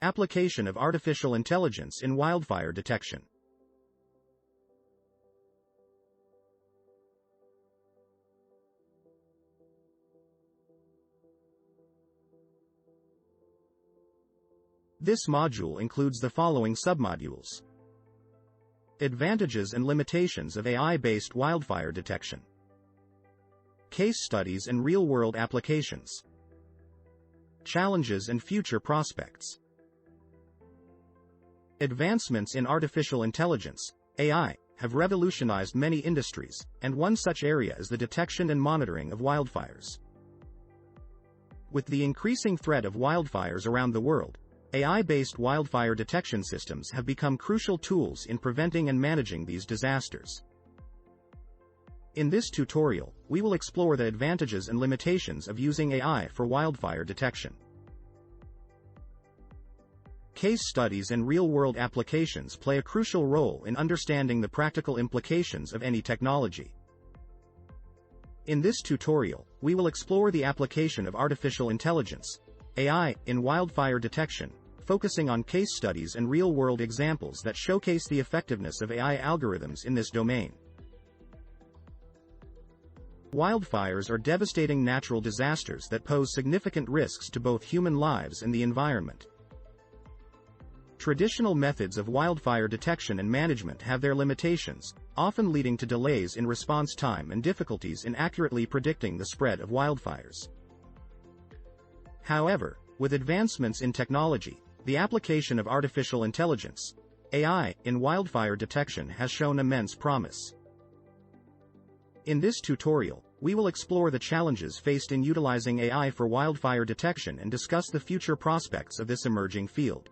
Application of artificial intelligence in wildfire detection. This module includes the following submodules. Advantages and limitations of AI-based wildfire detection. Case studies and real-world applications. Challenges and future prospects. Advancements in artificial intelligence, AI, have revolutionized many industries, and one such area is the detection and monitoring of wildfires. With the increasing threat of wildfires around the world, AI-based wildfire detection systems have become crucial tools in preventing and managing these disasters. In this tutorial, we will explore the advantages and limitations of using AI for wildfire detection. Case studies and real-world applications play a crucial role in understanding the practical implications of any technology. In this tutorial, we will explore the application of artificial intelligence, AI, in wildfire detection, focusing on case studies and real-world examples that showcase the effectiveness of AI algorithms in this domain. Wildfires are devastating natural disasters that pose significant risks to both human lives and the environment. Traditional methods of wildfire detection and management have their limitations, often leading to delays in response time and difficulties in accurately predicting the spread of wildfires. However, with advancements in technology, the application of artificial intelligence, AI, in wildfire detection has shown immense promise. In this tutorial, we will explore the challenges faced in utilizing AI for wildfire detection and discuss the future prospects of this emerging field.